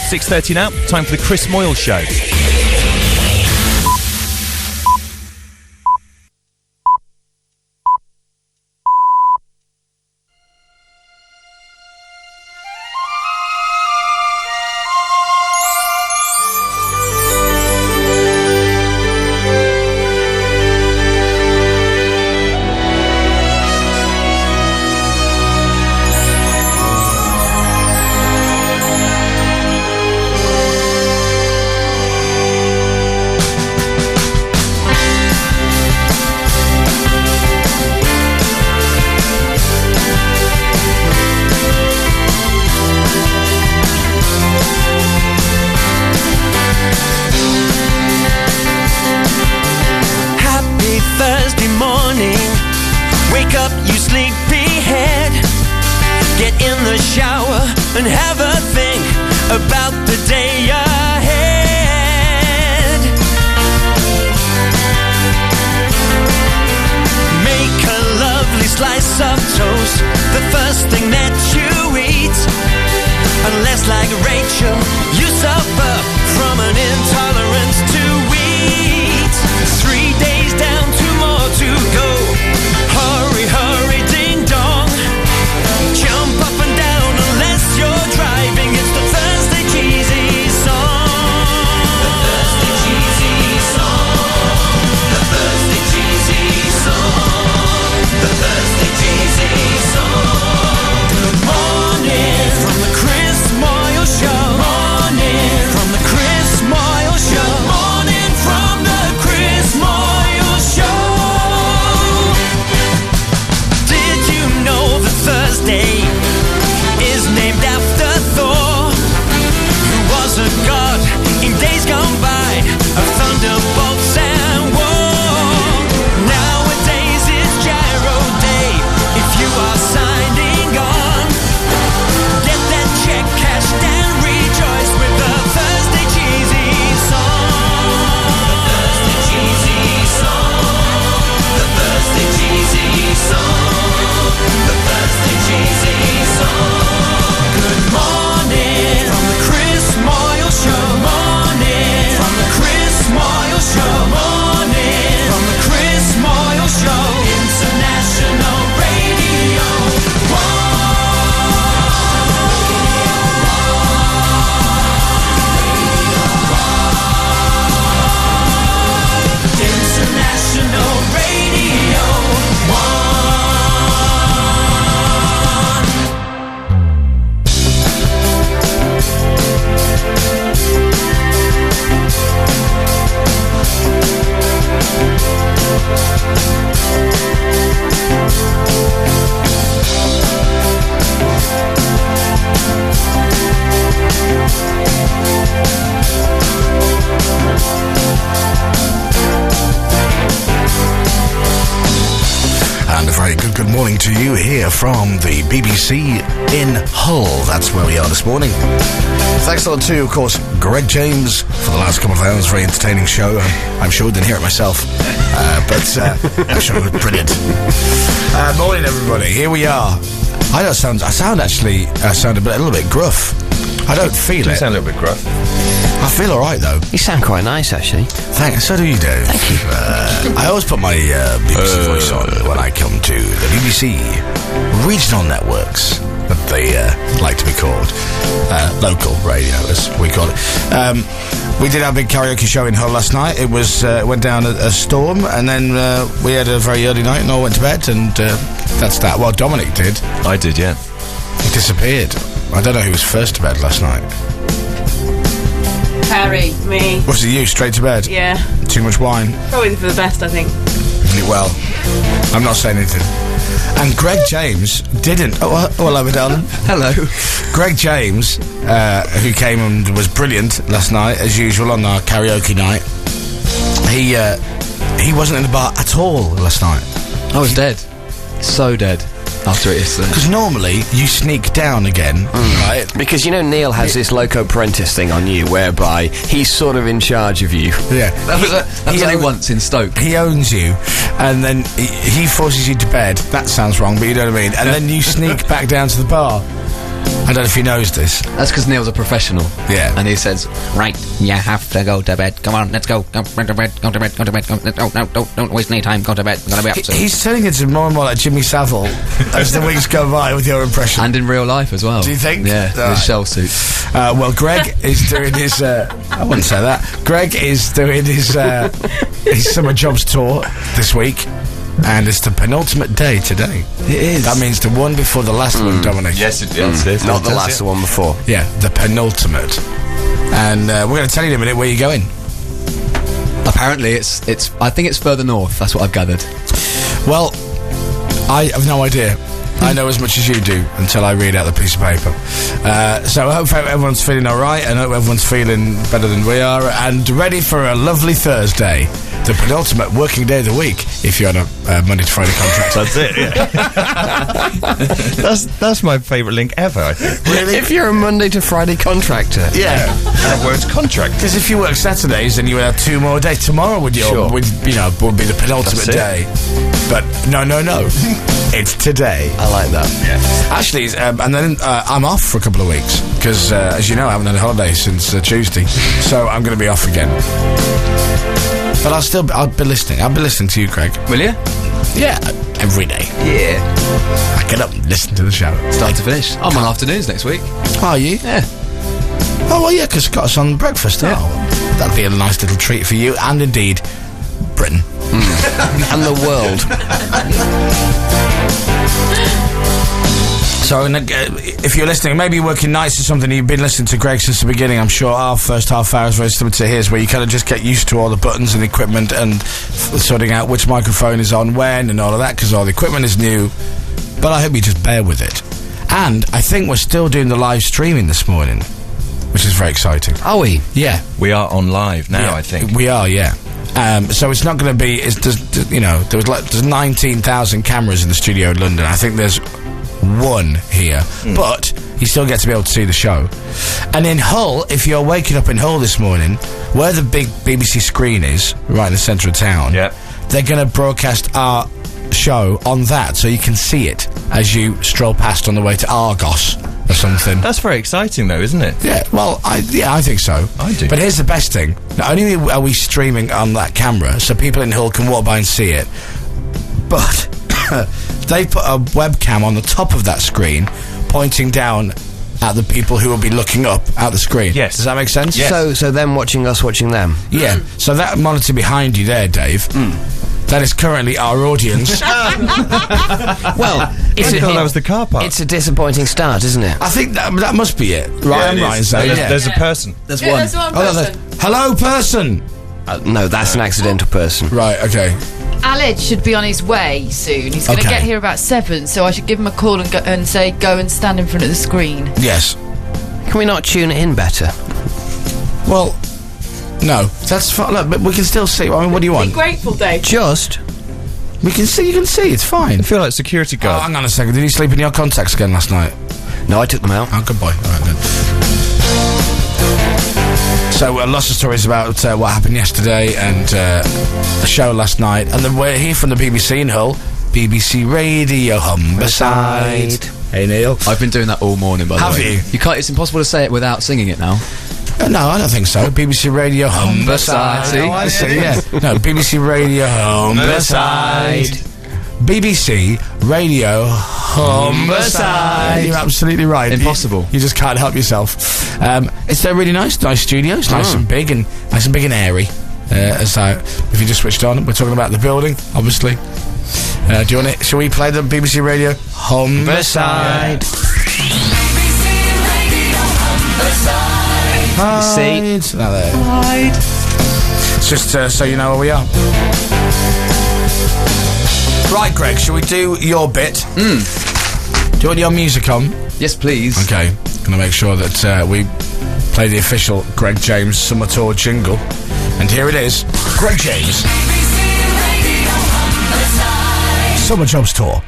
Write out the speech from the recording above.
6:30 now. Time for the Chris Moyles Show. And have a think about the day ahead. Make a lovely slice of toast, the first thing that you eat. Unless, like Rachel, you suffer from an intolerance to wheat. 3 days down, 2 more to go. Hurry, hurry, ding dong. Jump up and down unless you're driving. It's the Thursday cheesy song. The Thursday cheesy song. The Thursday cheesy song. The Thursday cheesy song. Good morning from the Chris Moyles Show. Morning from the Chris Moyles Show. Morning from the Chris Moyles Show. Did you know that Thursday is named after Thor, who was a god in days gone by of thunderbolts and war? Nowadays it's Gyro Day. If you are signing on, get that check cashed and rejoice with the Thursday cheesy song. The Thursday cheesy song. The Thursday cheesy song. The Thursday cheesy song. Good morning from the Chris Moyles Show. Morning from the Chris Moyles Show. Morning from the Chris Moyles Show. International Radio 1. International Radio 1. And a very good morning to you here from the BBC in Hull. That's where we are this morning. Thanks a lot to, of course, Greg James for the last couple of hours. Very entertaining show. I'm sure I didn't hear it myself, but I'm sure it was brilliant. Morning, everybody. Here we are. I sound a little bit gruff. I don't feel it. You sound a little bit gruff. I feel all right, though. You sound quite nice, actually. Thanks. So do you, Dave. Thank you. I always put my BBC voice on when I come to the BBC regional networks, that they like to be called. Local radio, as we call it. We did our big karaoke show in Hull last night. It was went down a storm, and then we had a very early night and all went to bed, and that's that. Well, Dominic did. I did, yeah. He disappeared. I don't know who was first to bed last night. Harry, me. Was it you, straight to bed? Yeah. Too much wine? Probably for the best, I think. Well, I'm not saying anything. And Greg James didn't. Oh, hello, my darling. Hello. Greg James, who came and was brilliant last night, as usual, on our karaoke night. He wasn't in the bar at all last night. I was dead. So dead. After it yesterday. Because normally you sneak down again, right? Because, you know, Neil has this Loco Parentis thing on you, whereby he's sort of in charge of you. Yeah. That was only once in Stoke. He owns you, and then he forces you to bed. That sounds wrong, but you know what I mean. And then you sneak back down to the bar. I don't know if he knows this. That's because Neil's a professional. Yeah. And he says, right, you have to go to bed. Come on, let's go. Go to bed, go to bed, go to bed. No, don't waste any time. Go to bed. Gotta be up soon. He's turning into more and more like Jimmy Savile as the weeks go by with your impression. And in real life as well. Do you think? Yeah, All with right. shell suit. Well, Greg is doing his... I wouldn't say that. Greg is doing his summer jobs tour this week. And it's the penultimate day today. It is. That means the one before the last one, Dominic. Yes, it is. Not the last one before. Yeah, the penultimate. And we're going to tell you in a minute where you're going. Apparently, it's. I think it's further north. That's what I've gathered. Well, I have no idea. I know as much as you do until I read out the piece of paper. So I hope everyone's feeling all right, and I hope everyone's feeling better than we are, and ready for a lovely Thursday. The penultimate working day of the week, if you're on a Monday to Friday contract. That's it, yeah. that's my favourite link ever, I think. Really? If you're a Monday to Friday contractor. Yeah. That word's contract. Because if you work Saturdays, then you would have 2 more days. Tomorrow would be the penultimate That's it. day. But no. It's today. I like that. Yeah. Actually, and then I'm off for a couple of weeks because, as you know, I haven't had a holiday since Tuesday, so I'm going to be off again. But I'll be listening. I'll be listening to you, Craig. Will you? Yeah, every day. Yeah. I get up and listen to the show. Start to finish. I'm on afternoons next week. Are you? Yeah. Oh well, yeah, because got us on breakfast. Yeah. Oh, that'd be a nice little treat for you, and indeed, Britain. And the world. So, if you're listening, maybe you're working nights or something, you've been listening to Greg since the beginning, I'm sure our first half hour is very similar to his, where you kind of just get used to all the buttons and equipment and sorting out which microphone is on when and all of that, because all the equipment is new. But I hope you just bear with it. And I think we're still doing the live streaming this morning, which is very exciting. Are we? Yeah. We are on live now, Yeah, I think. we are, yeah. So it's not going to be, there's 19,000 cameras in the studio in London. I think there's one here, but you still get to be able to see the show. And in Hull, if you're waking up in Hull this morning, where the big BBC screen is, right in the centre of town, Yep. they're going to broadcast our show on that, so you can see it as you stroll past on the way to Argos or something. That's very exciting, though, isn't it? Yeah, well, I think so. I do. But here's the best thing. Not only are we streaming on that camera, so people in Hull can walk by and see it, but they put a webcam on the top of that screen, pointing down at the people who will be looking up at the screen. Yes. Does that make sense? Yes. So them watching us watching them. Yeah. So that monitor behind you there, Dave, that is currently our audience. Well, I thought that was the car park. it's a disappointing start, isn't it? I think that must be it. Right, Yeah, I'm it right in is. saying, There's a person. There's Yeah, one. there's one Oh, no, person. hello, person. No, that's an accidental person. Right, okay. Aled should be on his way soon. He's going to Okay. get here about 7, so I should give him a call and say, go and stand in front of the screen. Yes. Can we not tune it in better? Well, no. That's fine. Look, but we can still see. I mean, what do you Be want? grateful, Dave. Just. We can see. You can see. It's fine. I feel like security Oh, guard. hang on a second. Did you sleep in your contacts again last night? No, I took them out. Oh, good boy. All right, then. So, lots of stories about what happened yesterday and the show last night. And then we're here from the BBC in Hull. BBC Radio Humberside. Hey, Neil. I've been doing that all morning, by the Have way. you? You can't. It's impossible to say it without singing it now. No, I don't think so. BBC Radio Humberside. See? Oh, I see, yeah. No, BBC Radio Humberside. BBC Radio Humberside. You're absolutely right. Impossible. You just can't help yourself. It's a really nice studio. It's nice and big and airy. So if you just switched on, we're talking about the building, obviously. Do you want it? Shall we play the BBC Radio Humberside? See? Now there. It's just so you know where we are. Right, Greg, shall we do your bit? Do you want your music on? Yes, please. Okay, gonna make sure that we play the official Greg James Summer Tour jingle. And here it is, Greg James Summer Jobs Tour.